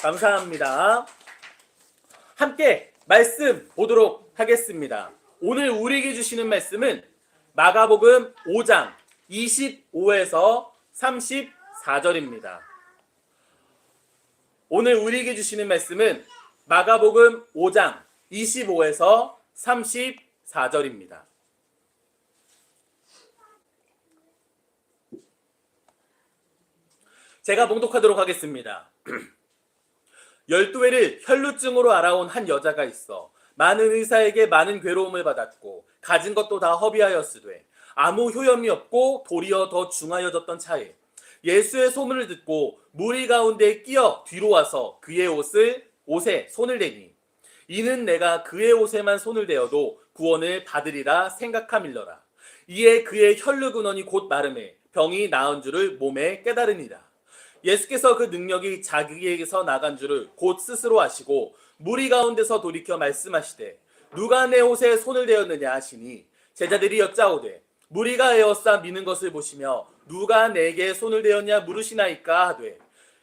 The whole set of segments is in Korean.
감사합니다. 함께 말씀 보도록 하겠습니다. 오늘 우리에게 주시는 말씀은 마가복음 5장 25에서 34절입니다. 오늘 우리에게 주시는 말씀은 마가복음 5장 25에서 34절입니다. 제가 봉독하도록 하겠습니다. 12회를 혈루증으로 알아온 한 여자가 있어 많은 의사에게 많은 괴로움을 받았고 가진 것도 다 허비하였으되 아무 효염이 없고 도리어 더 중하여졌던 차에 예수의 소문을 듣고 무리 가운데 끼어 뒤로 와서 그의 옷에 손을 대니 이는 내가 그의 옷에만 손을 대어도 구원을 받으리라 생각함일러라. 이에 그의 혈루 근원이 곧 마름에 병이 나은 줄을 몸에 깨달으니라. 예수께서 그 능력이 자기에게서 나간 줄을 곧 스스로 아시고 무리 가운데서 돌이켜 말씀하시되 누가 내 옷에 손을 대었느냐 하시니 제자들이 여짜오되 무리가 에워싸 미는 것을 보시며 누가 내게 손을 대었냐 물으시나이까 하되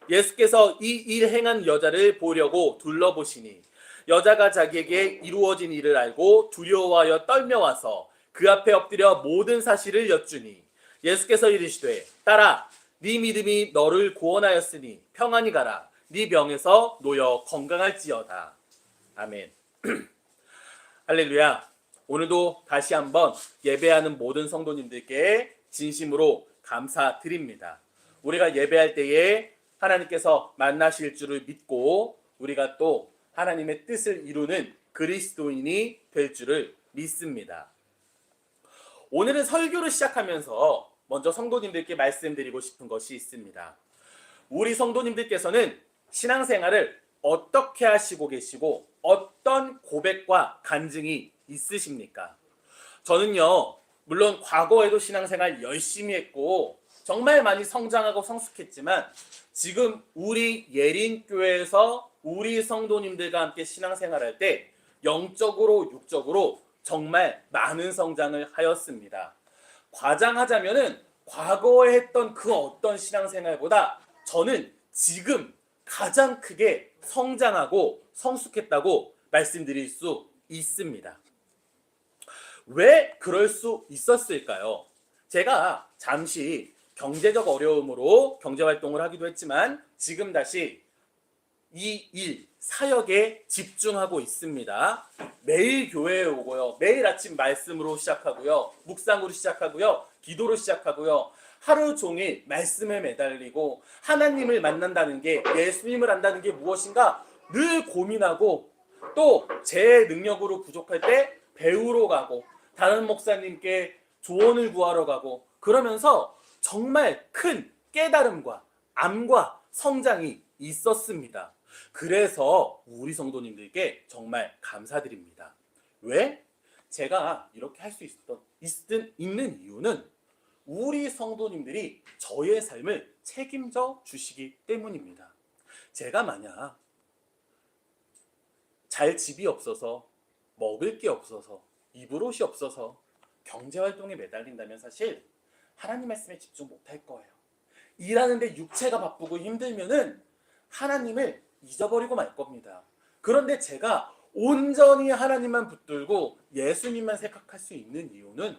예수께서 이 일 행한 여자를 보려고 둘러보시니 여자가 자기에게 이루어진 일을 알고 두려워하여 떨며 와서 그 앞에 엎드려 모든 사실을 여쭈니 예수께서 이르시되 딸아 네 믿음이 너를 구원하였으니 평안히 가라. 네 병에서 놓여 건강할지어다. 아멘. 할렐루야. 오늘도 다시 한번 예배하는 모든 성도님들께 진심으로 감사드립니다. 우리가 예배할 때에 하나님께서 만나실 줄을 믿고 우리가 또 하나님의 뜻을 이루는 그리스도인이 될 줄을 믿습니다. 오늘은 설교를 시작하면서 먼저 성도님들께 말씀드리고 싶은 것이 있습니다. 우리 성도님들께서는 신앙생활을 어떻게 하시고 계시고 어떤 고백과 간증이 있으십니까? 저는요, 물론 과거에도 신앙생활 열심히 했고 정말 많이 성장하고 성숙했지만 지금 우리 예린교회에서 우리 성도님들과 함께 신앙생활할 때 영적으로 육적으로 정말 많은 성장을 하였습니다. 과장하자면은 과거에 했던 그 어떤 신앙생활보다 저는 지금 가장 크게 성장하고 성숙했다고 말씀드릴 수 있습니다. 왜 그럴 수 있었을까요? 제가 잠시 경제적 어려움으로 경제활동을 하기도 했지만 지금 다시 이 일, 사역에 집중하고 있습니다. 매일 교회에 오고요. 매일 아침 말씀으로 시작하고요. 묵상으로 시작하고요. 기도로 시작하고요. 하루 종일 말씀에 매달리고 하나님을 만난다는 게 예수님을 안다는 게 무엇인가 늘 고민하고 또 제 능력으로 부족할 때 배우러 가고 다른 목사님께 조언을 구하러 가고 그러면서 정말 큰 깨달음과 암과 성장이 있었습니다. 그래서 우리 성도님들께 정말 감사드립니다. 왜? 제가 이렇게 할 수 있는 이유는 우리 성도님들이 저의 삶을 책임져 주시기 때문입니다. 제가 만약 잘 집이 없어서 먹을 게 없어서 입을 옷이 없어서 경제활동에 매달린다면 사실 하나님 말씀에 집중 못할 거예요. 일하는데 육체가 바쁘고 힘들면은 하나님을 잊어버리고 말 겁니다. 그런데 제가 온전히 하나님만 붙들고 예수님만 생각할 수 있는 이유는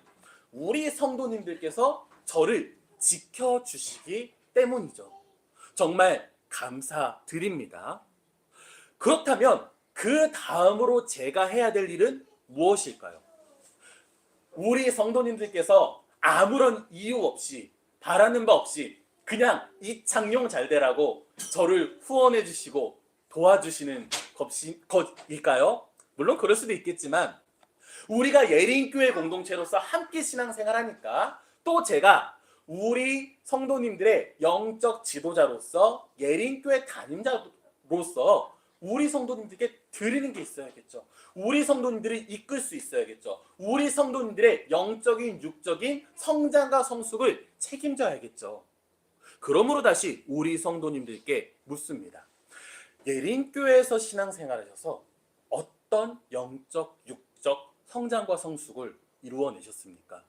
우리 성도님들께서 저를 지켜주시기 때문이죠. 정말 감사드립니다. 그렇다면 그 다음으로 제가 해야 될 일은 무엇일까요? 우리 성도님들께서 아무런 이유 없이 바라는 바 없이 그냥 이창용 잘 되라고 저를 후원해 주시고 도와주시는 것일까요? 물론 그럴 수도 있겠지만 우리가 예린교회 공동체로서 함께 신앙생활하니까 또 제가 우리 성도님들의 영적 지도자로서 예린교회 담임자로서 우리 성도님들께 드리는 게 있어야겠죠. 우리 성도님들을 이끌 수 있어야겠죠. 우리 성도님들의 영적인 육적인 성장과 성숙을 책임져야겠죠. 그러므로 다시 우리 성도님들께 묻습니다. 예린교회에서 신앙생활하셔서 어떤 영적 육적 성장과 성숙을 이루어내셨습니까?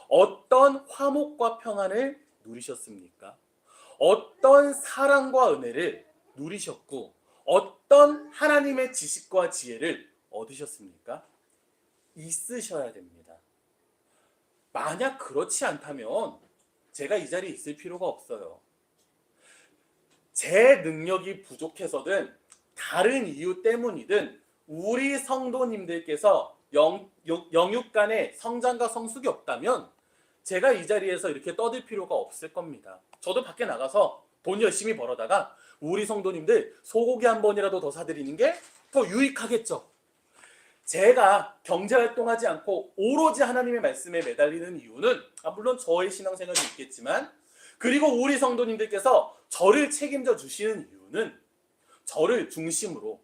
어떤 화목과 평안을 누리셨습니까? 어떤 사랑과 은혜를 누리셨고 어떤 하나님의 지식과 지혜를 얻으셨습니까? 있으셔야 됩니다. 만약 그렇지 않다면 제가 이 자리에 있을 필요가 없어요. 제 능력이 부족해서든 다른 이유 때문이든 우리 성도님들께서 영육 간의 성장과 성숙이 없다면 제가 이 자리에서 이렇게 떠들 필요가 없을 겁니다. 저도 밖에 나가서 돈 열심히 벌어다가 우리 성도님들 소고기 한 번이라도 더 사드리는 게 더 유익하겠죠. 제가 경제활동하지 않고 오로지 하나님의 말씀에 매달리는 이유는 물론 저의 신앙생활도 있겠지만, 그리고 우리 성도님들께서 저를 책임져 주시는 이유는 저를 중심으로,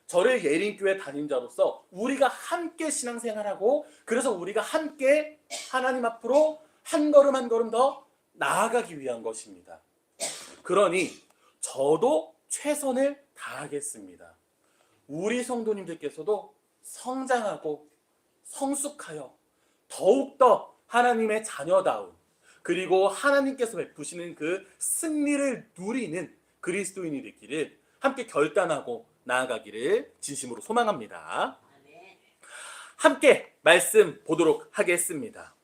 저를 예린교회 담임자로서 우리가 함께 신앙생활하고, 그래서 우리가 함께 하나님 앞으로 한 걸음 한 걸음 더 나아가기 위한 것입니다. 그러니 저도 최선을 다하겠습니다. 우리 성도님들께서도 성장하고 성숙하여 더욱더 하나님의 자녀다운, 그리고 하나님께서 베푸시는 그 승리를 누리는 그리스도인이 되기를 함께 결단하고 나아가기를 진심으로 소망합니다. 함께 말씀 보도록 하겠습니다.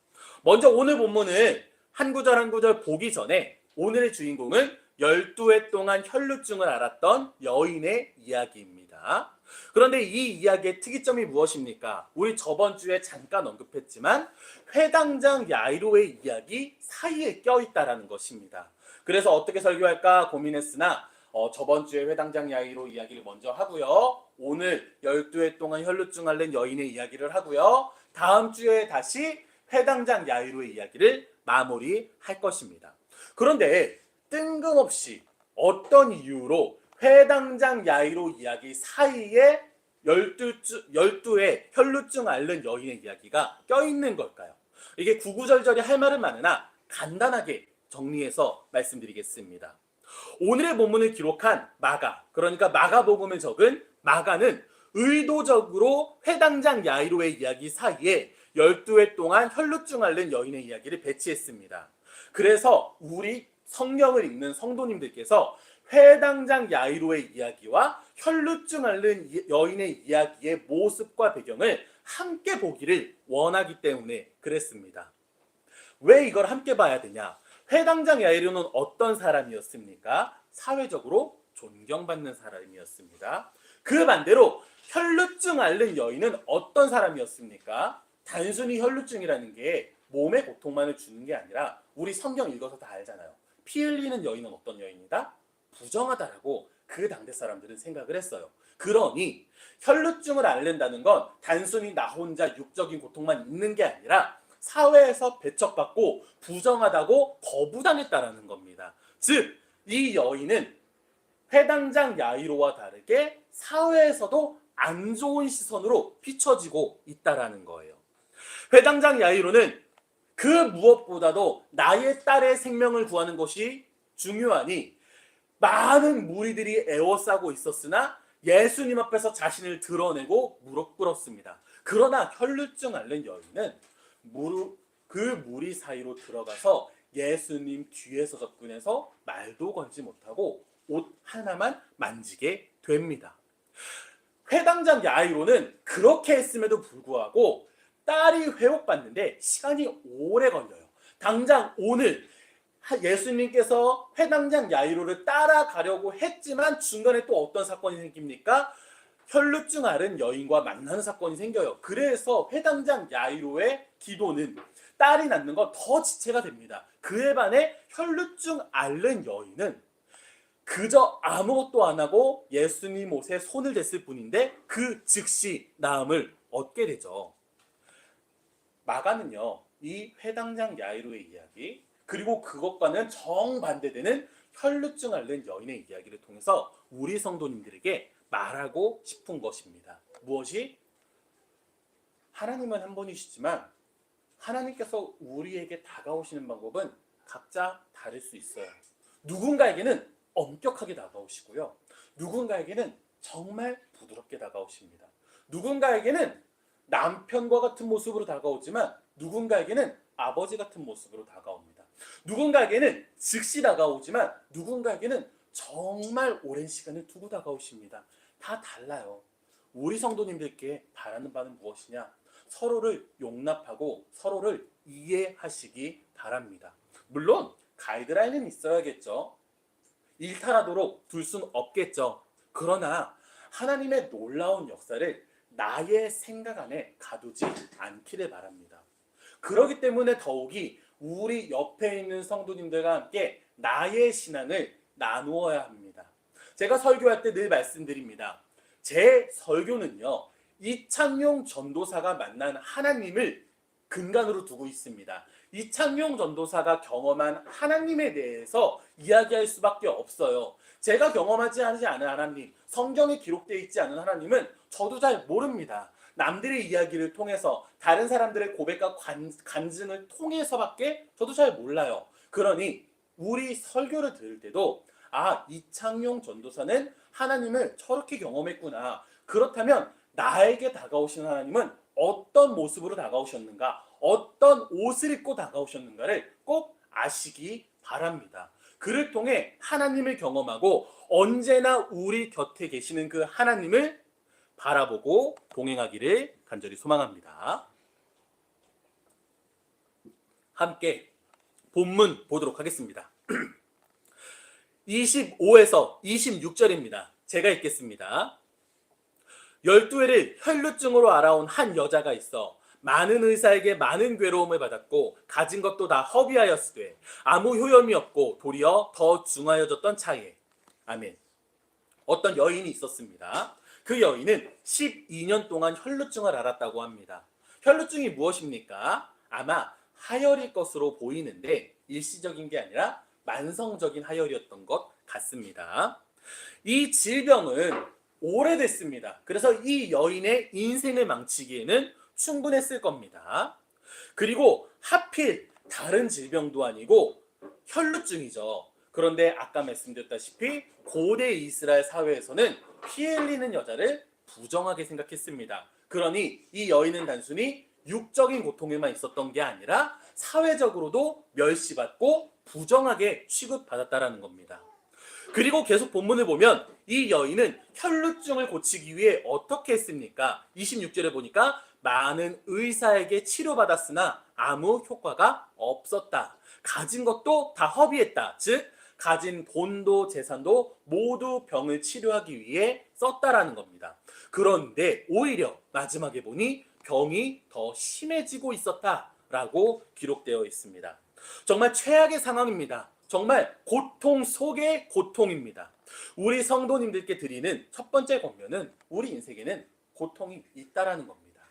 먼저 오늘 본문을 한 구절 한 구절 보기 전에 오늘의 주인공은 12해 동안 혈루증을 앓았던 여인의 이야기입니다. 그런데 이 이야기의 특이점이 무엇입니까? 우리 저번 주에 잠깐 언급했지만 회당장 야이로의 이야기 사이에 껴있다라는 것입니다. 그래서 어떻게 설교할까 고민했으나 저번 주에 회당장 야이로 이야기를 먼저 하고요. 오늘 12해 동안 혈루증 앓는 여인의 이야기를 하고요. 다음 주에 다시 회당장 야이로의 이야기를 마무리할 것입니다. 그런데 뜬금없이 어떤 이유로 회당장 야이로 이야기 사이에 12의 혈루증 앓는 여인의 이야기가 껴있는 걸까요? 이게 구구절절히 할 말은 많으나 간단하게 정리해서 말씀드리겠습니다. 오늘의 본문을 기록한 마가, 그러니까 마가복음을 적은 마가는 의도적으로 회당장 야이로의 이야기 사이에 12해 동안 혈루증 앓는 여인의 이야기를 배치했습니다. 그래서 우리 성경을 읽는 성도님들께서 회당장 야이로의 이야기와 혈루증 앓는 여인의 이야기의 모습과 배경을 함께 보기를 원하기 때문에 그랬습니다. 왜 이걸 함께 봐야 되냐? 회당장 야이로는 어떤 사람이었습니까? 사회적으로 존경받는 사람이었습니다. 그 반대로 혈루증 앓는 여인은 어떤 사람이었습니까? 단순히 혈루증이라는 게 몸의 고통만을 주는 게 아니라 우리 성경 읽어서 다 알잖아요. 피 흘리는 여인은 어떤 여인이다? 부정하다라고 그 당대 사람들은 생각을 했어요. 그러니 혈루증을 앓는다는 건 단순히 나 혼자 육적인 고통만 있는 게 아니라 사회에서 배척받고 부정하다고 거부당했다라는 겁니다. 즉, 이 여인은 회당장 야이로와 다르게 사회에서도 안 좋은 시선으로 비춰지고 있다라는 거예요. 회당장 야이로는 그 무엇보다도 나의 딸의 생명을 구하는 것이 중요하니 많은 무리들이 에워싸고 있었으나 예수님 앞에서 자신을 드러내고 무릎 꿇었습니다. 그러나 혈루증 앓는 여인은 그 무리 사이로 들어가서 예수님 뒤에서 접근해서 말도 걸지 못하고 옷 하나만 만지게 됩니다. 회당장 야이로는 그렇게 했음에도 불구하고 딸이 회복받는데 시간이 오래 걸려요. 당장 오늘 예수님께서 회당장 야이로를 따라가려고 했지만 중간에 또 어떤 사건이 생깁니까? 혈루증 앓은 여인과 만나는 사건이 생겨요. 그래서 회당장 야이로의 기도는 딸이 낳는 건 더 지체가 됩니다. 그에 반해 혈루증 앓는 여인은 그저 아무것도 안 하고 예수님 옷에 손을 댔을 뿐인데 그 즉시 나음을 얻게 되죠. 마가는요, 이 회당장 야이로의 이야기, 그리고 그것과는 정반대되는 혈루증 앓는 여인의 이야기를 통해서 우리 성도님들에게 말하고 싶은 것입니다. 무엇이? 하나님은 한 분이시지만 하나님께서 우리에게 다가오시는 방법은 각자 다를 수 있어요. 누군가에게는 엄격하게 다가오시고요. 누군가에게는 정말 부드럽게 다가오십니다. 누군가에게는 남편과 같은 모습으로 다가오지만 누군가에게는 아버지 같은 모습으로 다가옵니다. 누군가에게는 즉시 다가오지만 누군가에게는 정말 오랜 시간을 두고 다가오십니다. 다 달라요. 우리 성도님들께 바라는 바는 무엇이냐? 서로를 용납하고 서로를 이해하시기 바랍니다. 물론 가이드라인은 있어야겠죠. 일탈하도록 둘 수는 없겠죠. 그러나 하나님의 놀라운 역사를 나의 생각 안에 가두지 않기를 바랍니다. 그렇기 때문에 더욱이 우리 옆에 있는 성도님들과 함께 나의 신앙을 나누어야 합니다. 제가 설교할 때 늘 말씀드립니다. 제 설교는요, 이창용 전도사가 만난 하나님을 근간으로 두고 있습니다. 이창용 전도사가 경험한 하나님에 대해서 이야기할 수밖에 없어요. 제가 경험하지 않은 하나님, 성경에 기록되어 있지 않은 하나님은 저도 잘 모릅니다. 남들의 이야기를 통해서 다른 사람들의 고백과 간증을 통해서밖에 저도 잘 몰라요. 그러니 우리 설교를 들을 때도 이창용 전도사는 하나님을 저렇게 경험했구나. 그렇다면 나에게 다가오시는 하나님은 어떤 모습으로 다가오셨는가, 어떤 옷을 입고 다가오셨는가를 꼭 아시기 바랍니다. 그를 통해 하나님을 경험하고 언제나 우리 곁에 계시는 그 하나님을 바라보고 동행하기를 간절히 소망합니다. 함께 본문 보도록 하겠습니다. 25에서 26절입니다. 제가 읽겠습니다. 12해를 혈루증으로 알아온 한 여자가 있어 많은 의사에게 많은 괴로움을 받았고 가진 것도 다 허비하였으되 아무 효염이 없고 도리어 더 중하여졌던 차에. 아멘. 어떤 여인이 있었습니다. 그 여인은 12년 동안 혈루증을 앓았다고 합니다. 혈루증이 무엇입니까? 아마 하열일 것으로 보이는데 일시적인 게 아니라 만성적인 하열이었던 것 같습니다. 이 질병은 오래됐습니다. 그래서 이 여인의 인생을 망치기에는 충분했을 겁니다. 그리고 하필 다른 질병도 아니고 혈루증이죠. 그런데 아까 말씀드렸다시피 고대 이스라엘 사회에서는 피 흘리는 여자를 부정하게 생각했습니다. 그러니 이 여인은 단순히 육적인 고통에만 있었던 게 아니라 사회적으로도 멸시받고 부정하게 취급받았다라는 겁니다. 그리고 계속 본문을 보면 이 여인은 혈루증을 고치기 위해 어떻게 했습니까? 26절에 보니까 많은 의사에게 치료받았으나 아무 효과가 없었다. 가진 것도 다 허비했다. 즉 가진 돈도 재산도 모두 병을 치료하기 위해 썼다라는 겁니다. 그런데 오히려 마지막에 보니 병이 더 심해지고 있었다라고 기록되어 있습니다. 정말 최악의 상황입니다. 정말 고통 속의 고통입니다. 우리 성도님들께 드리는 첫 번째 권면은 우리 인생에는 고통이 있다라는 겁니다.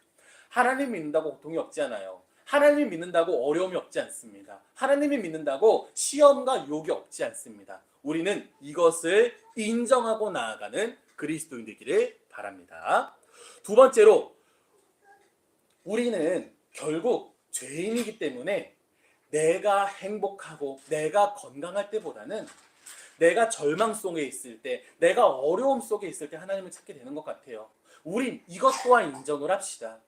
하나님 믿는다고 고통이 없지 않아요. 하나님 믿는다고 어려움이 없지 않습니다. 하나님을 믿는다고 시험과 유혹이 없지 않습니다. 우리는 이것을 인정하고 나아가는 그리스도인 되기를 바랍니다. 두 번째로 우리는 결국 죄인이기 때문에 내가 행복하고 내가 건강할 때보다는 내가 절망 속에 있을 때, 내가 어려움 속에 있을 때 하나님을 찾게 되는 것 같아요. 우린 이것 또한 인정을 합시다.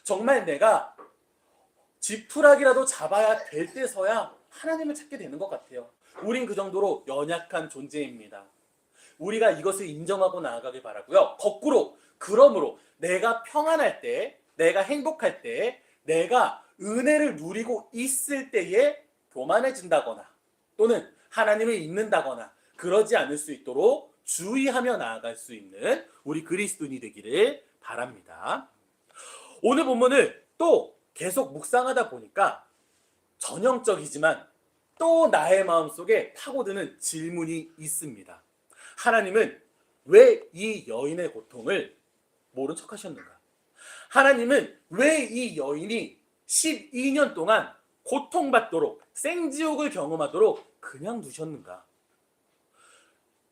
정말 내가 지푸라기라도 잡아야 될 때서야 하나님을 찾게 되는 것 같아요. 우린 그 정도로 연약한 존재입니다. 우리가 이것을 인정하고 나아가길 바라고요. 거꾸로 그러므로 내가 평안할 때, 내가 행복할 때, 내가 은혜를 누리고 있을 때에 교만해진다거나 또는 하나님을 잊는다거나 그러지 않을 수 있도록 주의하며 나아갈 수 있는 우리 그리스도인이 되기를 바랍니다. 오늘 본문을 또 계속 묵상하다 보니까 전형적이지만 또 나의 마음속에 파고드는 질문이 있습니다. 하나님은 왜 이 여인의 고통을 모른 척 하셨는가? 하나님은 왜 이 여인이 12년 동안 고통받도록 생지옥을 경험하도록 그냥 두셨는가?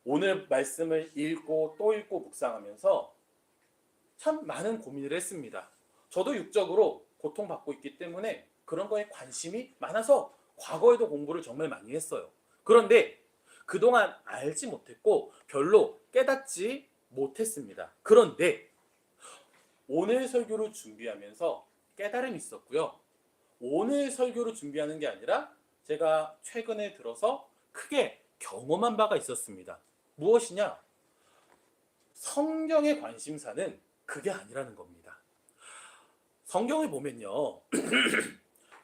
오늘 말씀을 읽고 또 읽고 묵상하면서 참 많은 고민을 했습니다. 저도 육적으로 고통받고 있기 때문에 그런 거에 관심이 많아서 과거에도 공부를 정말 많이 했어요. 그런데 그동안 알지 못했고 별로 깨닫지 못했습니다. 그런데 오늘 설교를 준비하면서 깨달음이 있었고요. 오늘 설교를 준비하는 게 아니라 제가 최근에 들어서 크게 경험한 바가 있었습니다. 무엇이냐? 성경의 관심사는 그게 아니라는 겁니다. 성경을 보면요.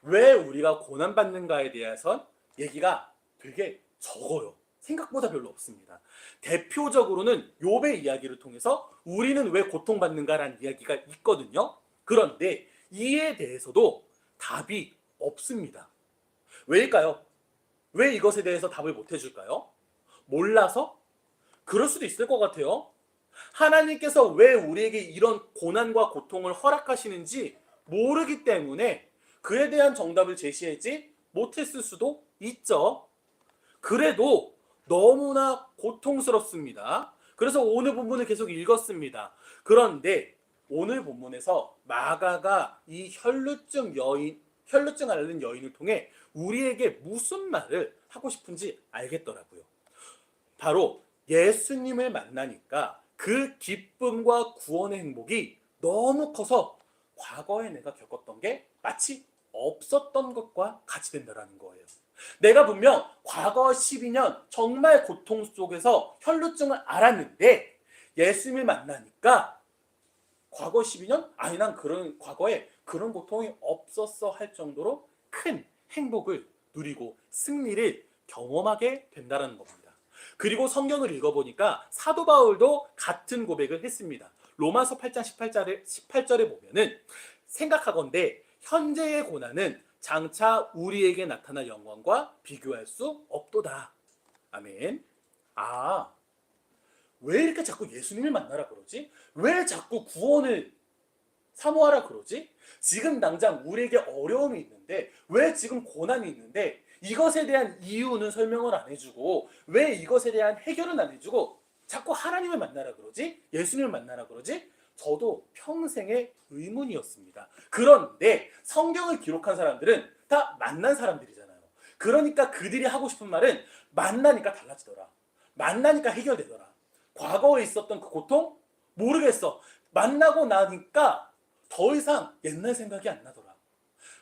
왜 우리가 고난받는가에 대해선 얘기가 되게 적어요. 생각보다 별로 없습니다. 대표적으로는 욥의 이야기를 통해서 우리는 왜 고통받는가라는 이야기가 있거든요. 그런데 이에 대해서도 답이 없습니다. 왜일까요? 왜 이것에 대해서 답을 못 해줄까요? 몰라서? 그럴 수도 있을 것 같아요. 하나님께서 왜 우리에게 이런 고난과 고통을 허락하시는지 모르기 때문에 그에 대한 정답을 제시하지 못했을 수도 있죠. 그래도 너무나 고통스럽습니다. 그래서 오늘 본문을 계속 읽었습니다. 그런데 오늘 본문에서 마가가 이 혈루증 앓는 여인을 통해 우리에게 무슨 말을 하고 싶은지 알겠더라고요. 바로 예수님을 만나니까 그 기쁨과 구원의 행복이 너무 커서 과거에 내가 겪었던 게 마치 없었던 것과 같이 된다는 거예요. 내가 분명 과거 12년 정말 고통 속에서 혈루증을 앓았는데 예수님을 만나니까 과거 12년? 아니 난 그런 과거에 그런 고통이 없었어 할 정도로 큰 행복을 누리고 승리를 경험하게 된다는 겁니다. 그리고 성경을 읽어보니까 사도 바울도 같은 고백을 했습니다. 로마서 8장 18절에 보면은 생각하건대 현재의 고난은 장차 우리에게 나타날 영광과 비교할 수 없도다. 아멘. 왜 이렇게 자꾸 예수님을 만나라 그러지? 왜 자꾸 구원을 사모하라 그러지? 지금 당장 우리에게 어려움이 있는데, 왜 지금 고난이 있는데 이것에 대한 이유는 설명을 안 해주고, 왜 이것에 대한 해결은 안 해주고 자꾸 하나님을 만나라 그러지? 예수님을 만나라 그러지? 저도 평생의 의문이었습니다. 그런데 성경을 기록한 사람들은 다 만난 사람들이잖아요. 그러니까 그들이 하고 싶은 말은 만나니까 달라지더라. 만나니까 해결되더라. 과거에 있었던 그 고통? 모르겠어. 만나고 나니까 더 이상 옛날 생각이 안 나더라.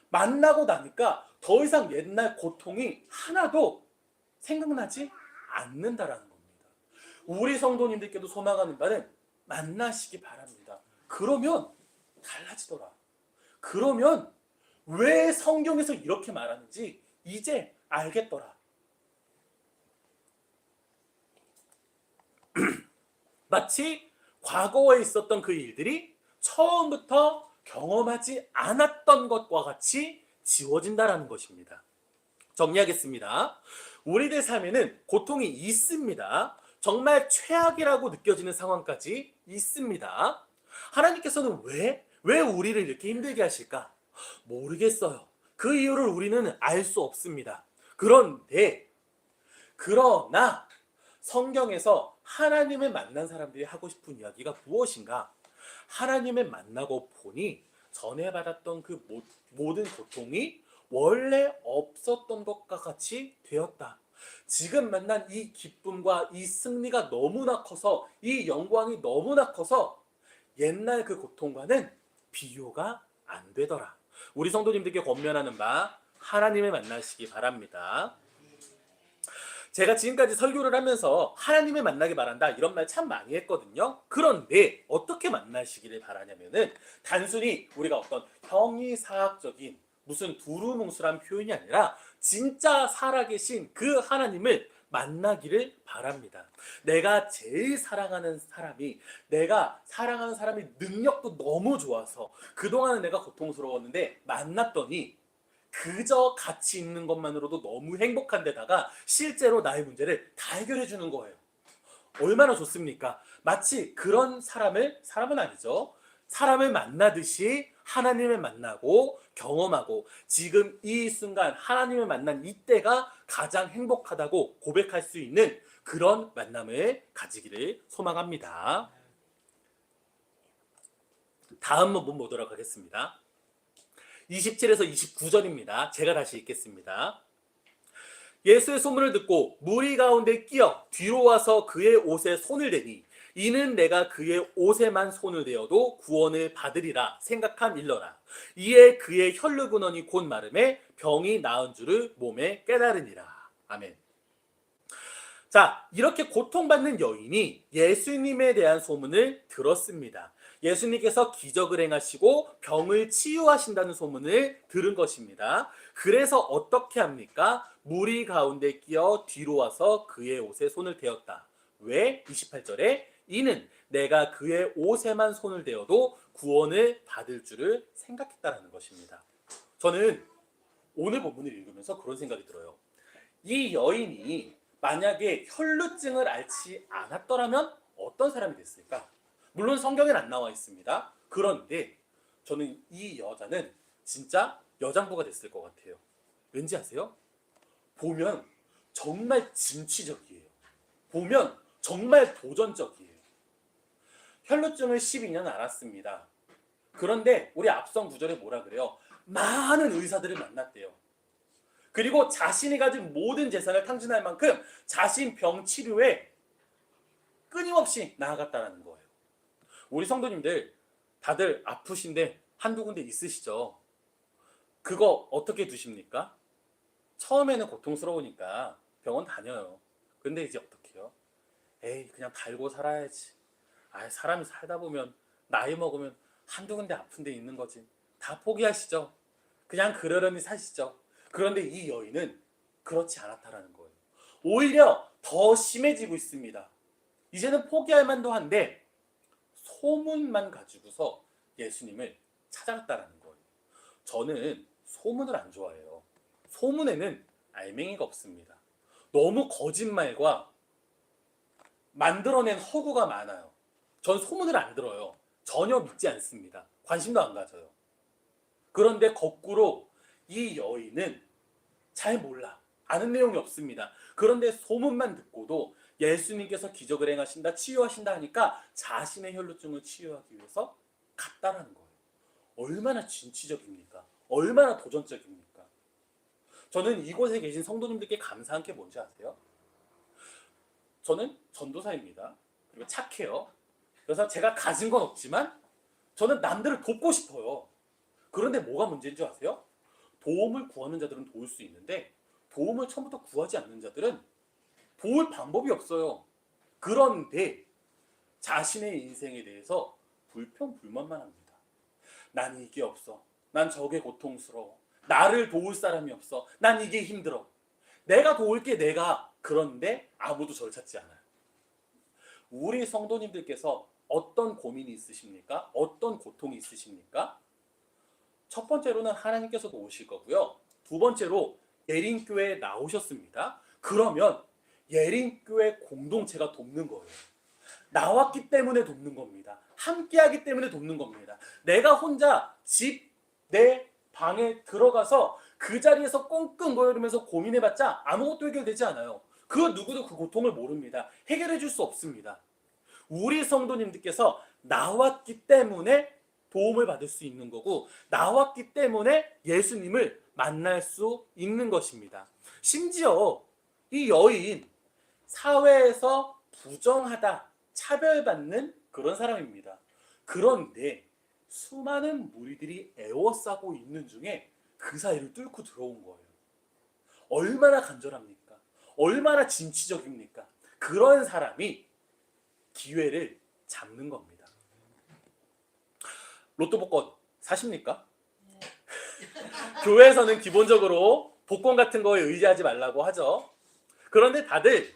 만나고 나니까 더 이상 옛날 고통이 하나도 생각나지 않는다라는 겁니다. 우리 성도님들께도 소망하는 바는 만나시기 바랍니다. 그러면 달라지더라. 그러면 왜 성경에서 이렇게 말하는지 이제 알겠더라. 마치 과거에 있었던 그 일들이 처음부터 경험하지 않았던 것과 같이 지워진다라는 것입니다. 정리하겠습니다. 우리들 삶에는 고통이 있습니다. 정말 최악이라고 느껴지는 상황까지 있습니다. 하나님께서는 왜 우리를 이렇게 힘들게 하실까? 모르겠어요. 그 이유를 우리는 알 수 없습니다. 그러나 성경에서 하나님을 만난 사람들이 하고 싶은 이야기가 무엇인가? 하나님을 만나고 보니 전에 받았던 그 모든 고통이 원래 없었던 것과 같이 되었다. 지금 만난 이 기쁨과 이 승리가 너무나 커서, 이 영광이 너무나 커서 옛날 그 고통과는 비교가 안 되더라. 우리 성도님들께 권면하는 바, 하나님을 만나시기 바랍니다. 제가 지금까지 설교를 하면서 하나님을 만나기 바란다 이런 말 참 많이 했거든요. 그런데 어떻게 만나시기를 바라냐면은 단순히 우리가 어떤 형이사학적인 무슨 두루뭉술한 표현이 아니라 진짜 살아계신 그 하나님을 만나기를 바랍니다. 내가 제일 사랑하는 사람이, 내가 사랑하는 사람이 능력도 너무 좋아서 그동안은 내가 고통스러웠는데 만났더니 그저 같이 있는 것만으로도 너무 행복한 데다가 실제로 나의 문제를 다 해결해 주는 거예요. 얼마나 좋습니까? 마치 그런 사람은 아니죠. 사람을 만나듯이 하나님을 만나고 경험하고 지금 이 순간 하나님을 만난 이때가 가장 행복하다고 고백할 수 있는 그런 만남을 가지기를 소망합니다. 다음 부분 보도록 하겠습니다. 27에서 29절입니다. 제가 다시 읽겠습니다. 예수의 소문을 듣고 무리 가운데 끼어 뒤로 와서 그의 옷에 손을 대니 이는 내가 그의 옷에만 손을 대어도 구원을 받으리라 생각한 일러라. 이에 그의 혈루근원이 곧 마름에 병이 나은 줄을 몸에 깨달으니라. 아멘. 자, 이렇게 고통받는 여인이 예수님에 대한 소문을 들었습니다. 예수님께서 기적을 행하시고 병을 치유하신다는 소문을 들은 것입니다. 그래서 어떻게 합니까? 무리 가운데 끼어 뒤로 와서 그의 옷에 손을 대었다. 왜? 28절에 이는 내가 그의 옷에만 손을 대어도 구원을 받을 줄을 생각했다라는 것입니다. 저는 오늘 본문을 읽으면서 그런 생각이 들어요. 이 여인이 만약에 혈루증을 앓지 않았더라면 어떤 사람이 됐을까? 물론 성경에는 안 나와 있습니다. 그런데 저는 이 여자는 진짜 여장부가 됐을 것 같아요. 왠지 아세요? 보면 정말 진취적이에요. 보면 정말 도전적이에요. 혈루증을 12년 앓았습니다. 그런데 우리 앞선 구절에 뭐라 그래요? 많은 의사들을 만났대요. 그리고 자신이 가진 모든 재산을 탕진할 만큼 자신 병 치료에 끊임없이 나아갔다는 거예요. 우리 성도님들 다들 아프신데 한두 군데 있으시죠? 그거 어떻게 두십니까? 처음에는 고통스러우니까 병원 다녀요. 근데 이제 어떻게 해요? 에이, 그냥 달고 살아야지. 사람이 살다 보면 나이 먹으면 한두 군데 아픈 데 있는 거지. 다 포기하시죠. 그냥 그러려니 사시죠. 그런데 이 여인은 그렇지 않았다라는 거예요. 오히려 더 심해지고 있습니다. 이제는 포기할 만도 한데 소문만 가지고서 예수님을 찾아갔다라는 거예요. 저는 소문을 안 좋아해요. 소문에는 알맹이가 없습니다. 너무 거짓말과 만들어낸 허구가 많아요. 전 소문을 안 들어요. 전혀 믿지 않습니다. 관심도 안 가져요. 그런데 거꾸로 이 여인은 잘 몰라. 아는 내용이 없습니다. 그런데 소문만 듣고도 예수님께서 기적을 행하신다, 치유하신다 하니까 자신의 혈루증을 치유하기 위해서 갔다라는 거예요. 얼마나 진취적입니까? 얼마나 도전적입니까? 저는 이곳에 계신 성도님들께 감사한 게 뭔지 아세요? 저는 전도사입니다. 그리고 착해요. 그래서 제가 가진 건 없지만 저는 남들을 돕고 싶어요. 그런데 뭐가 문제인 줄 아세요? 도움을 구하는 자들은 도울 수 있는데 도움을 처음부터 구하지 않는 자들은 도울 방법이 없어요. 그런데 자신의 인생에 대해서 불평불만만 합니다. 난 이게 없어. 난 저게 고통스러워. 나를 도울 사람이 없어. 난 이게 힘들어. 내가 도울게 내가. 그런데 아무도 저를 찾지 않아요. 우리 성도님들께서 어떤 고민이 있으십니까? 어떤 고통이 있으십니까? 첫 번째로는 하나님께서도 오실 거고요. 두 번째로 예린교회에 나오셨습니다. 그러면 예린교회 공동체가 돕는 거예요. 나왔기 때문에 돕는 겁니다. 함께하기 때문에 돕는 겁니다. 내가 혼자 내 방에 들어가서 그 자리에서 끙끙 거리면서 고민해봤자 아무것도 해결되지 않아요. 그 누구도 그 고통을 모릅니다. 해결해 줄 수 없습니다. 우리 성도님들께서 나왔기 때문에 도움을 받을 수 있는 거고 나왔기 때문에 예수님을 만날 수 있는 것입니다. 심지어 이 여인 사회에서 부정하다, 차별받는 그런 사람입니다. 그런데 수많은 무리들이 애워싸고 있는 중에 그 사이를 뚫고 들어온 거예요. 얼마나 간절합니까? 얼마나 진취적입니까? 그런 사람이 기회를 잡는 겁니다. 로또 복권 사십니까? 교회에서는 기본적으로 복권 같은 거에 의지하지 말라고 하죠. 그런데 다들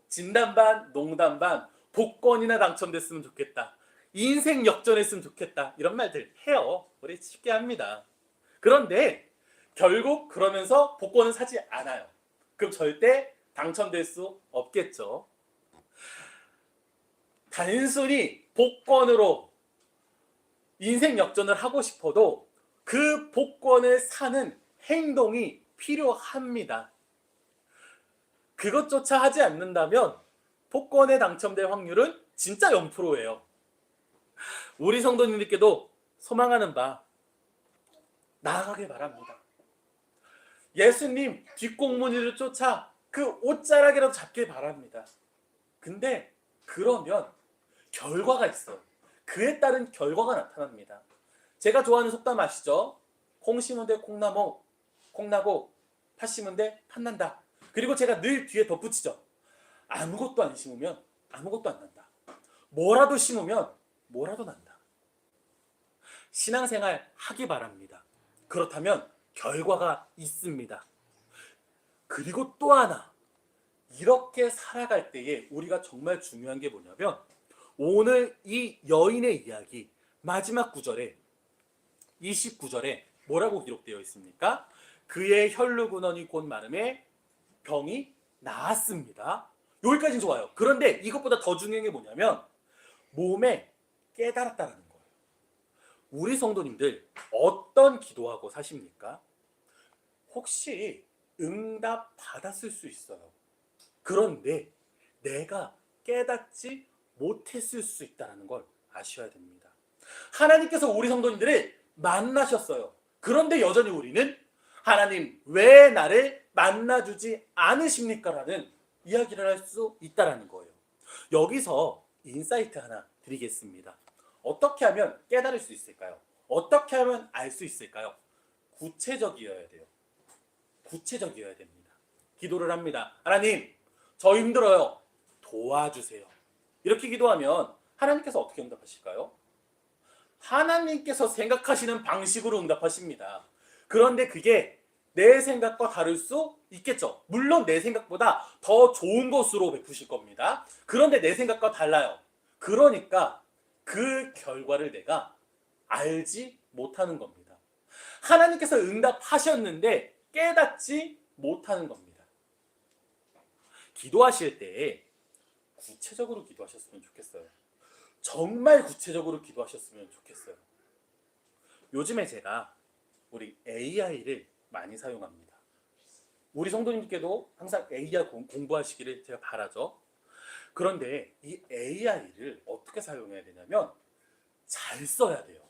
진담반, 농담반, 복권이나 당첨됐으면 좋겠다. 인생 역전했으면 좋겠다. 이런 말들 해요. 우리 쉽게 합니다. 그런데 결국 그러면서 복권은 사지 않아요. 그럼 절대 당첨될 수 없겠죠. 단순히 복권으로 인생 역전을 하고 싶어도 그 복권을 사는 행동이 필요합니다. 그것조차 하지 않는다면 복권에 당첨될 확률은 진짜 0%예요. 우리 성도님들께도 소망하는 바 나아가길 바랍니다. 예수님 뒷공무니를 쫓아 그 옷자락이라도 잡길 바랍니다. 근데 그러면 결과가 있어요. 그에 따른 결과가 나타납니다. 제가 좋아하는 속담 아시죠? 콩 심은 데 콩나고 팥 심은 데 팥난다. 그리고 제가 늘 뒤에 덧붙이죠. 아무것도 안 심으면 아무것도 안 난다. 뭐라도 심으면 뭐라도 난다. 신앙생활 하기 바랍니다. 그렇다면 결과가 있습니다. 그리고 또 하나, 이렇게 살아갈 때에 우리가 정말 중요한 게 뭐냐면 오늘 이 여인의 이야기 마지막 구절에 29절에 뭐라고 기록되어 있습니까? 그의 혈루근원이 곧 마름에 병이 나았습니다. 여기까지는 좋아요. 그런데 이것보다 더 중요한 게 뭐냐면 몸에 깨달았다는 거예요. 우리 성도님들 어떤 기도하고 사십니까? 혹시 응답 받았을 수 있어요. 그런데 내가 깨닫지 못했을 수 있다는 걸 아셔야 됩니다. 하나님께서 우리 성도님들을 만나셨어요. 그런데 여전히 우리는 하나님 왜 나를 만나주지 않으십니까? 라는 이야기를 할 수 있다는 거예요. 여기서 인사이트 하나 드리겠습니다. 어떻게 하면 깨달을 수 있을까요? 어떻게 하면 알 수 있을까요? 구체적이어야 돼요. 구체적이어야 됩니다. 기도를 합니다. 하나님, 저 힘들어요. 도와주세요. 이렇게 기도하면 하나님께서 어떻게 응답하실까요? 하나님께서 생각하시는 방식으로 응답하십니다. 그런데 그게 내 생각과 다를 수 있겠죠. 물론 내 생각보다 더 좋은 것으로 베푸실 겁니다. 그런데 내 생각과 달라요. 그러니까 그 결과를 내가 알지 못하는 겁니다. 하나님께서 응답하셨는데 깨닫지 못하는 겁니다. 기도하실 때 구체적으로 기도하셨으면 좋겠어요. 정말 구체적으로 기도하셨으면 좋겠어요. 요즘에 제가 우리 AI를 많이 사용합니다. 우리 성도님께도 항상 AI 공부하시기를 제가 바라죠. 그런데 이 AI를 어떻게 사용해야 되냐면 잘 써야 돼요.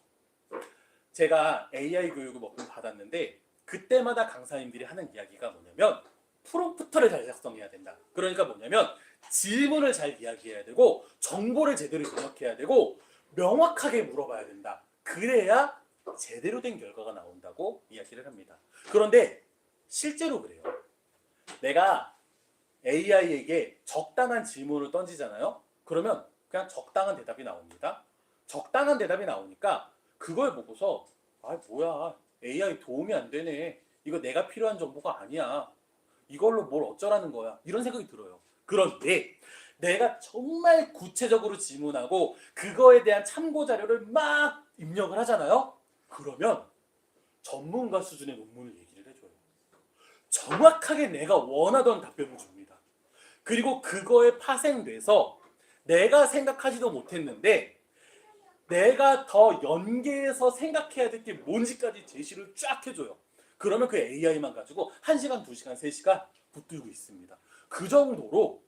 제가 AI 교육을 몇 번 받았는데 그때마다 강사님들이 하는 이야기가 뭐냐면 프롬프트를 잘 작성해야 된다. 그러니까 뭐냐면 질문을 잘 이야기해야 되고 정보를 제대로 입력해야 되고 명확하게 물어봐야 된다. 그래야 제대로 된 결과가 나온다고 이야기를 합니다. 그런데 실제로 그래요. 내가 AI에게 적당한 질문을 던지잖아요. 그러면 그냥 적당한 대답이 나옵니다. 적당한 대답이 나오니까 그걸 보고서 아 뭐야 AI 도움이 안 되네. 이거 내가 필요한 정보가 아니야. 이걸로 뭘 어쩌라는 거야. 이런 생각이 들어요. 그런데 내가 정말 구체적으로 질문하고 그거에 대한 참고 자료를 막 입력을 하잖아요. 그러면 전문가 수준의 논문을 얘기를 해줘요. 정확하게 내가 원하던 답변을 줍니다. 그리고 그거에 파생돼서 내가 생각하지도 못했는데 내가 더 연계해서 생각해야 될 게 뭔지까지 제시를 쫙 해줘요. 그러면 그 AI만 가지고 1시간, 2시간, 3시간 붙들고 있습니다. 그 정도로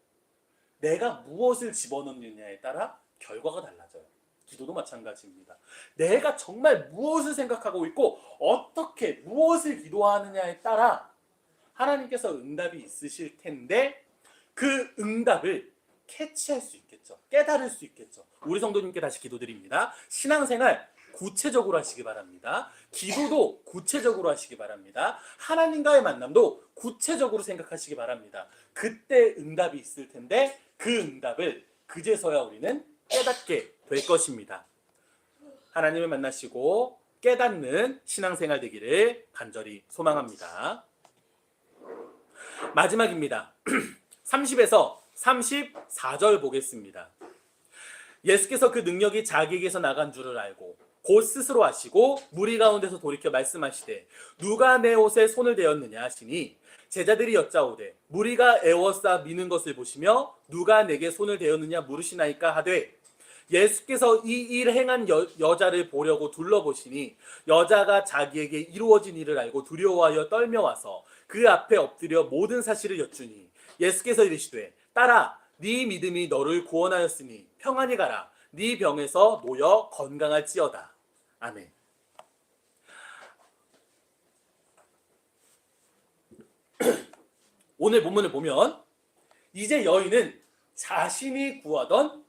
내가 무엇을 집어넣느냐에 따라 결과가 달라져요. 기도도 마찬가지입니다. 내가 정말 무엇을 생각하고 있고 어떻게 무엇을 기도하느냐에 따라 하나님께서 응답이 있으실 텐데 그 응답을 캐치할 수 있겠죠. 깨달을 수 있겠죠. 우리 성도님께 다시 기도드립니다. 신앙생활 구체적으로 하시기 바랍니다. 기도도 구체적으로 하시기 바랍니다. 하나님과의 만남도 구체적으로 생각하시기 바랍니다. 그때 응답이 있을 텐데 그 응답을 그제서야 우리는 깨닫게 될 것입니다. 하나님을 만나시고 깨닫는 신앙생활 되기를 간절히 소망합니다. 마지막입니다. 30에서 34절 보겠습니다. 예수께서 그 능력이 자기에게서 나간 줄을 알고 곧 스스로 하시고 무리 가운데서 돌이켜 말씀하시되 누가 내 옷에 손을 대었느냐 하시니 제자들이 여짜오되 무리가 애워싸 미는 것을 보시며 누가 내게 손을 대었느냐 물으시나이까 하되 예수께서 이 일 행한 여자를 보려고 둘러보시니 여자가 자기에게 이루어진 일을 알고 두려워하여 떨며 와서 그 앞에 엎드려 모든 사실을 여쭈니 예수께서 이르시되 딸아 네 믿음이 너를 구원하였으니 평안히 가라 네 병에서 놓여 건강할지어다. 아멘. 오늘 본문을 보면 이제 여인은 자신이 구하던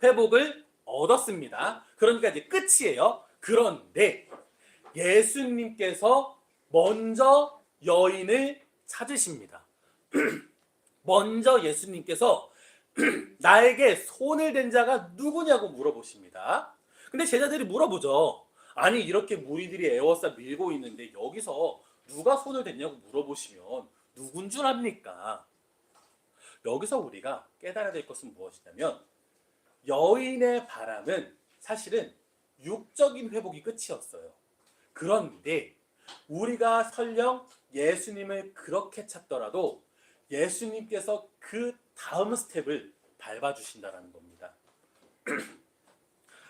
회복을 얻었습니다. 그러니까 이제 끝이에요. 그런데 예수님께서 먼저 여인을 찾으십니다. 먼저 예수님께서 나에게 손을 댄 자가 누구냐고 물어보십니다. 근데 제자들이 물어보죠. 아니 이렇게 무리들이 에워싸 밀고 있는데 여기서 누가 손을 댔냐고 물어보시면 누군 줄 압니까? 여기서 우리가 깨달아야 될 것은 무엇이냐면 여인의 바람은 사실은 육적인 회복이 끝이었어요. 그런데 우리가 설령 예수님을 그렇게 찾더라도 예수님께서 그 다음 스텝을 밟아주신다는 겁니다.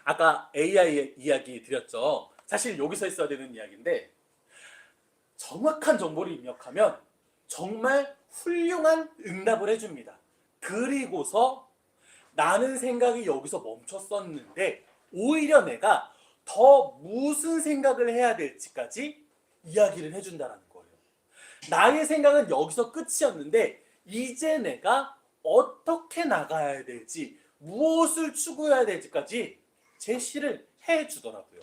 아까 AI 이야기 드렸죠. 사실 여기서 있어야 되는 이야기인데 정확한 정보를 입력하면 정말 훌륭한 응답을 해줍니다. 그리고서 나는 생각이 여기서 멈췄었는데 오히려 내가 더 무슨 생각을 해야 될지까지 이야기를 해준다는 거예요. 나의 생각은 여기서 끝이었는데 이제 내가 어떻게 나가야 될지 무엇을 추구해야 될지까지 제시를 해주더라고요.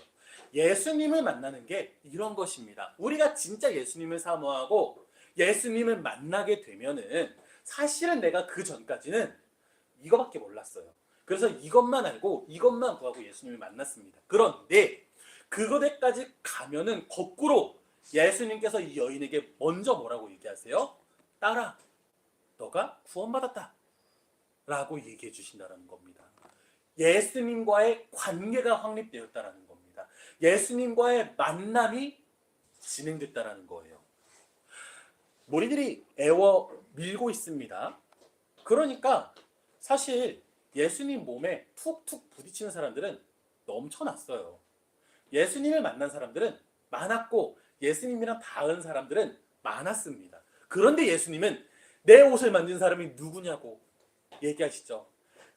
예수님을 만나는 게 이런 것입니다. 우리가 진짜 예수님을 사모하고 예수님을 만나게 되면은 사실은 내가 그 전까지는 이거밖에 몰랐어요. 그래서 이것만 알고 이것만 구하고 예수님을 만났습니다. 그런데 그것에까지 가면은 거꾸로 예수님께서 이 여인에게 먼저 뭐라고 얘기하세요? 딸아, 너가 구원받았다 라고 얘기해 주신다는 겁니다. 예수님과의 관계가 확립되었다는 겁니다. 예수님과의 만남이 진행됐다는 거예요. 무리들이 애워 밀고 있습니다. 그러니까 사실 예수님 몸에 툭툭 부딪히는 사람들은 넘쳐났어요. 예수님을 만난 사람들은 많았고 예수님이랑 닿은 사람들은 많았습니다. 그런데 예수님은 내 옷을 만진 사람이 누구냐고 얘기하시죠.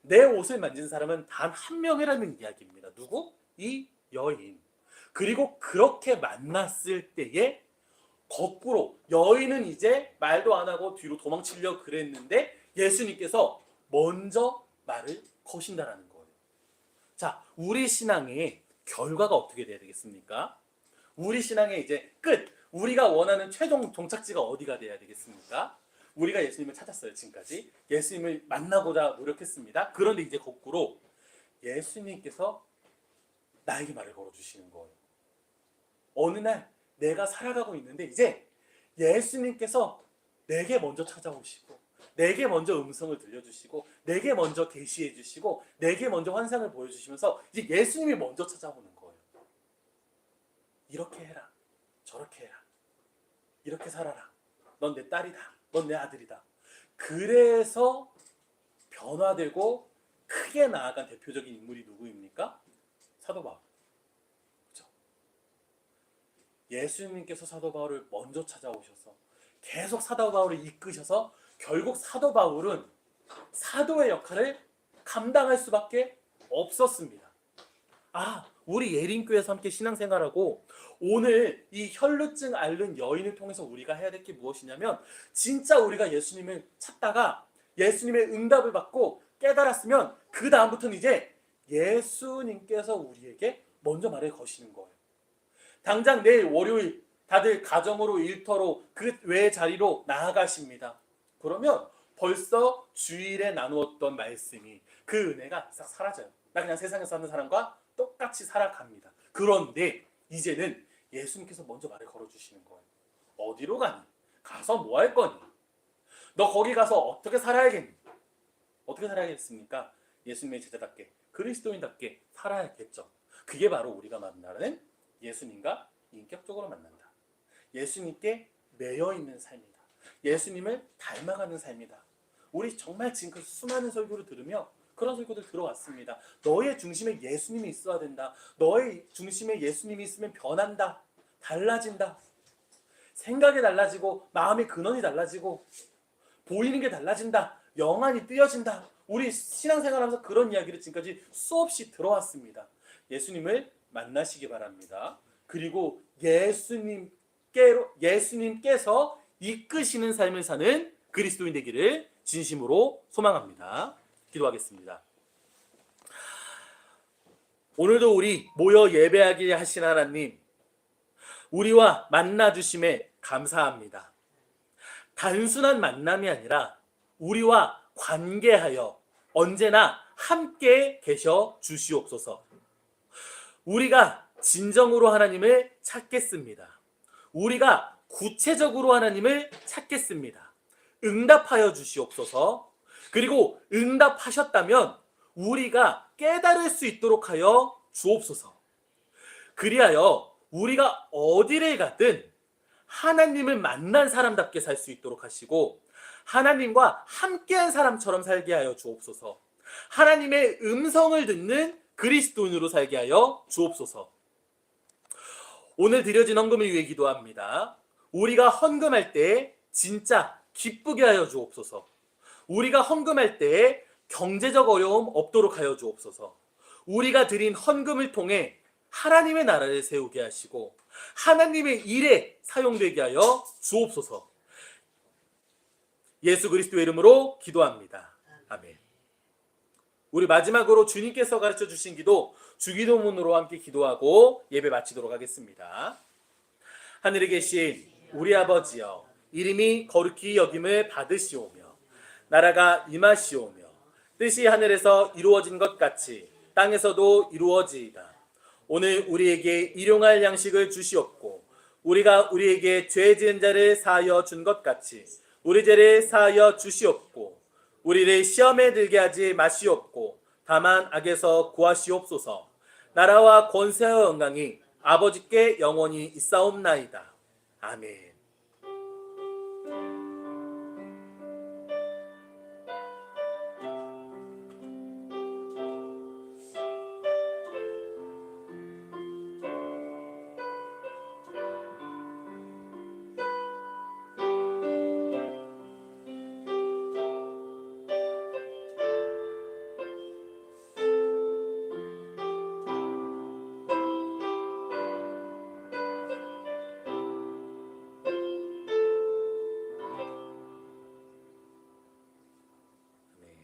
내 옷을 만진 사람은 단 한 명이라는 이야기입니다. 누구? 이 여인. 그리고 그렇게 만났을 때에 거꾸로 여인은 이제 말도 안 하고 뒤로 도망치려고 그랬는데 예수님께서 먼저 말을 거신다라는 거예요. 자, 우리 신앙의 결과가 어떻게 돼야 되겠습니까? 우리 신앙의 이제 끝, 우리가 원하는 최종 종착지가 어디가 돼야 되겠습니까? 우리가 예수님을 찾았어요. 지금까지 예수님을 만나고자 노력했습니다. 그런데 이제 거꾸로 예수님께서 나에게 말을 걸어주시는 거예요. 어느 날 내가 살아가고 있는데 이제 예수님께서 내게 먼저 찾아오시고 내게 먼저 음성을 들려주시고 내게 먼저 계시해 주시고 내게 먼저 환상을 보여주시면서 이제 예수님이 먼저 찾아오는 거예요. 이렇게 해라, 저렇게 해라, 이렇게 살아라, 넌 내 딸이다, 넌 내 아들이다. 그래서 변화되고 크게 나아간 대표적인 인물이 누구입니까? 사도 바울. 그렇죠? 예수님께서 사도 바울을 먼저 찾아오셔서 계속 사도 바울을 이끄셔서 결국 사도 바울은 사도의 역할을 감당할 수밖에 없었습니다. 아, 우리 예린교회에서 함께 신앙생활하고 오늘 이 혈루증 앓는 여인을 통해서 우리가 해야 될 게 무엇이냐면 진짜 우리가 예수님을 찾다가 예수님의 응답을 받고 깨달았으면 그 다음부터는 이제 예수님께서 우리에게 먼저 말을 거시는 거예요. 당장 내일 월요일 다들 가정으로 일터로 그 외 자리로 나아가십니다. 그러면 벌써 주일에 나누었던 말씀이 그 은혜가 싹 사라져요. 나 그냥 세상에서 사는 사람과 똑같이 살아갑니다. 그런데 이제는 예수님께서 먼저 말을 걸어주시는 거예요. 어디로 가니? 가서 뭐 할 거니? 너 거기 가서 어떻게 살아야겠니? 어떻게 살아야겠습니까? 예수님의 제자답게 그리스도인답게 살아야겠죠. 그게 바로 우리가 만나는 예수님과 인격적으로 만난다. 예수님께 매여있는 삶이다. 예수님을 닮아가는 삶이다. 우리 정말 지금 그 수많은 설교를 들으며 그런 설교들 들어왔습니다. 너의 중심에 예수님이 있어야 된다. 너의 중심에 예수님이 있으면 변한다. 달라진다. 생각이 달라지고 마음의 근원이 달라지고 보이는 게 달라진다. 영안이 뜨여진다. 우리 신앙생활하면서 그런 이야기를 지금까지 수없이 들어왔습니다. 예수님을 만나시기 바랍니다. 그리고 예수님께서 이끄시는 삶을 사는 그리스도인 되기를 진심으로 소망합니다. 기도하겠습니다. 오늘도 우리 모여 예배하게 하신 하나님, 우리와 만나주심에 감사합니다. 단순한 만남이 아니라 우리와 관계하여 언제나 함께 계셔 주시옵소서. 우리가 진정으로 하나님을 찾겠습니다. 우리가 구체적으로 하나님을 찾겠습니다. 응답하여 주시옵소서. 그리고 응답하셨다면 우리가 깨달을 수 있도록 하여 주옵소서. 그리하여 우리가 어디를 가든 하나님을 만난 사람답게 살 수 있도록 하시고 하나님과 함께한 사람처럼 살게 하여 주옵소서. 하나님의 음성을 듣는 그리스도인으로 살게 하여 주옵소서. 오늘 드려진 헌금을 위해 기도합니다. 우리가 헌금할 때 진짜 기쁘게 하여 주옵소서. 우리가 헌금할 때 경제적 어려움 없도록 하여 주옵소서. 우리가 드린 헌금을 통해 하나님의 나라를 세우게 하시고 하나님의 일에 사용되게 하여 주옵소서. 예수 그리스도의 이름으로 기도합니다. 아멘. 우리 마지막으로 주님께서 가르쳐 주신 기도 주기도문으로 함께 기도하고 예배 마치도록 하겠습니다. 하늘에 계신 우리 아버지여, 이름이 거룩히 여김을 받으시오며 나라가 임하시오며 뜻이 하늘에서 이루어진 것 같이 땅에서도 이루어지이다. 오늘 우리에게 일용할 양식을 주시옵고 우리가 우리에게 죄 지은 자를 사하여 준 것 같이 우리 죄를 사하여 주시옵고 우리를 시험에 들게 하지 마시옵고 다만 악에서 구하시옵소서. 나라와 권세와 영광이 아버지께 영원히 있사옵나이다. 아멘.